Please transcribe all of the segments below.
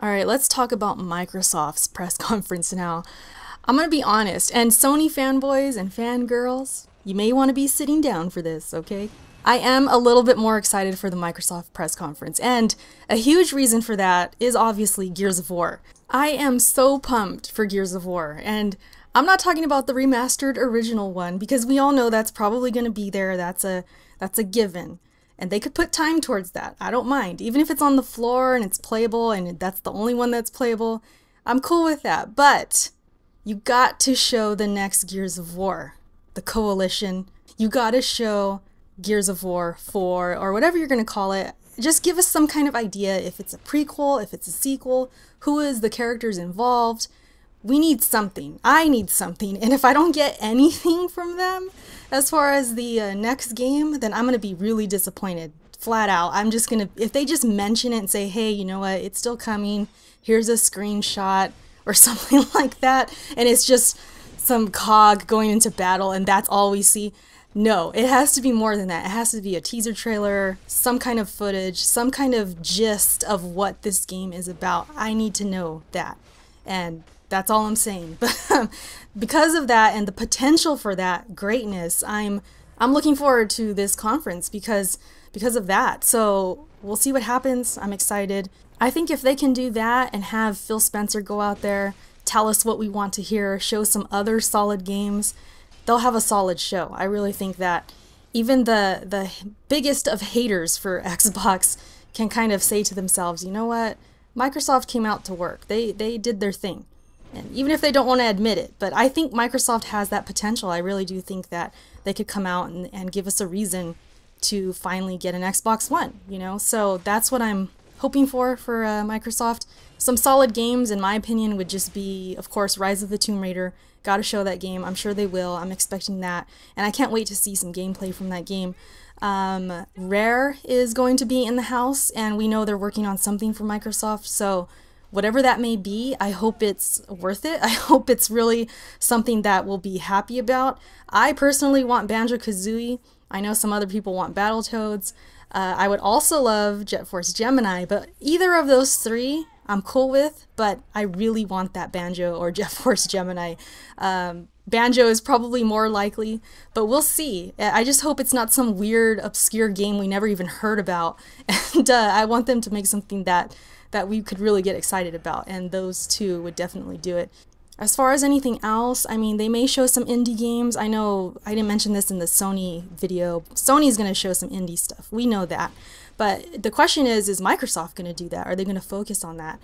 Alright, let's talk about Microsoft's press conference now. I'm gonna be honest, and Sony fanboys and fangirls, you may want to be sitting down for this, okay? I am a little bit more excited for the Microsoft press conference, and a huge reason for that is obviously Gears of War. I am so pumped for Gears of War, and I'm not talking about the remastered original one, because we all know that's probably going to be there, that's a given. And they could put time towards that. I don't mind. Even if it's on the floor and it's playable and that's the only one that's playable, I'm cool with that. But you got to show the next Gears of War, the Coalition. You got to show Gears of War 4 or whatever you're going to call it. Just give us some kind of idea if it's a prequel, if it's a sequel, who is the characters involved. We need something. I need something. And if I don't get anything from them as far as the next game, then I'm going to be really disappointed. Flat out. I'm just going to, if they just mention it and say, hey, you know what, it's still coming, here's a screenshot or something like that, and it's just some cog going into battle and that's all we see. No, it has to be more than that. It has to be a teaser trailer, some kind of footage, some kind of gist of what this game is about. I need to know that. And that's all I'm saying. But because of that and the potential for that greatness, I'm looking forward to this conference because of that. So we'll see what happens. I'm excited. I think if they can do that and have Phil Spencer go out there, tell us what we want to hear, show some other solid games, they'll have a solid show. I really think that even the biggest of haters for Xbox can kind of say to themselves, you know what? Microsoft came out to work. They did their thing. And even if they don't want to admit it, but I think Microsoft has that potential. I really do think that they could come out and give us a reason to finally get an Xbox One, you know? So that's what I'm hoping for Microsoft. Some solid games, in my opinion, would just be, of course, Rise of the Tomb Raider. Gotta show that game. I'm sure they will. I'm expecting that. And I can't wait to see some gameplay from that game. Rare is going to be in the house, and we know they're working on something for Microsoft, so whatever that may be, I hope it's worth it. I hope it's really something that we'll be happy about. I personally want Banjo-Kazooie. I know some other people want Battletoads. I would also love Jet Force Gemini, but either of those three I'm cool with, but I really want that Banjo or Jet Force Gemini. Banjo is probably more likely, but we'll see. I just hope it's not some weird, obscure game we never even heard about. And I want them to make something that we could really get excited about, and those two would definitely do it. As far as anything else, I mean, they may show some indie games. I know I didn't mention this in the Sony video. Sony's going to show some indie stuff. We know that. But the question is Microsoft going to do that? Are they going to focus on that?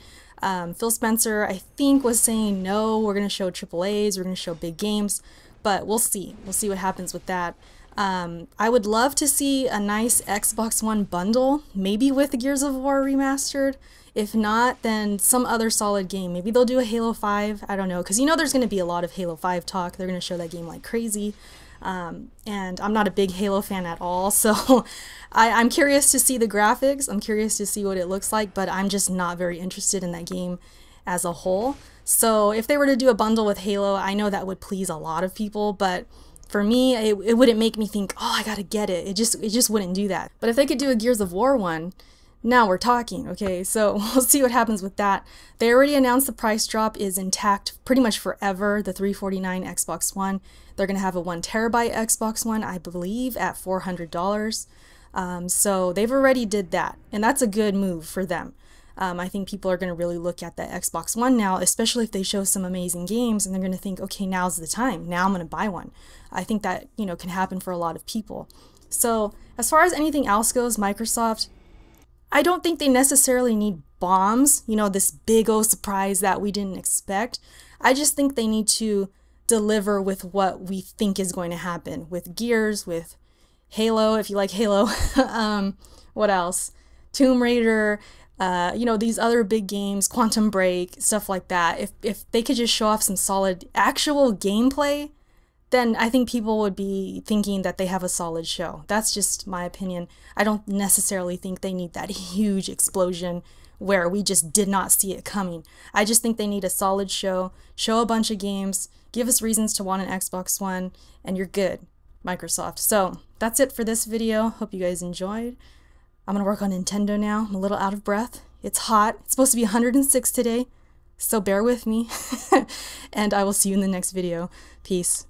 Phil Spencer, I think, was saying, no, we're going to show AAAs, we're going to show big games, but we'll see. We'll see what happens with that. I would love to see a nice Xbox One bundle, maybe with Gears of War Remastered. If not, then some other solid game. Maybe they'll do a Halo 5, I don't know, because you know there's going to be a lot of Halo 5 talk. They're going to show that game like crazy. And I'm not a big Halo fan at all, so I'm curious to see the graphics, I'm curious to see what it looks like, but I'm just not very interested in that game as a whole. So if they were to do a bundle with Halo, I know that would please a lot of people, but for me, it wouldn't make me think, oh, I gotta get it. It just wouldn't do that. But if they could do a Gears of War one, now we're talking, okay? So we'll see what happens with that. They already announced the price drop is intact pretty much forever, the $349 Xbox One. They're going to have a 1 terabyte Xbox One, I believe, at $400. So they've already did that, and that's a good move for them. I think people are going to really look at the Xbox One now, especially if they show some amazing games, and they're going to think, okay, now's the time. Now I'm going to buy one. I think that, you know, can happen for a lot of people. So as far as anything else goes, Microsoft, I don't think they necessarily need bombs, you know, this big old surprise that we didn't expect. I just think they need to deliver with what we think is going to happen with Gears, with Halo, if you like Halo. What else? Tomb Raider, you know, these other big games, Quantum Break, stuff like that. If they could just show off some solid actual gameplay, then I think people would be thinking that they have a solid show. That's just my opinion. I don't necessarily think they need that huge explosion where we just did not see it coming. I just think they need a solid show a bunch of games, give us reasons to want an Xbox One, and you're good, Microsoft. So that's it for this video. Hope you guys enjoyed. I'm gonna work on Nintendo now. I'm a little out of breath. It's hot. It's supposed to be 106 today, so bear with me. And I will see you in the next video. Peace.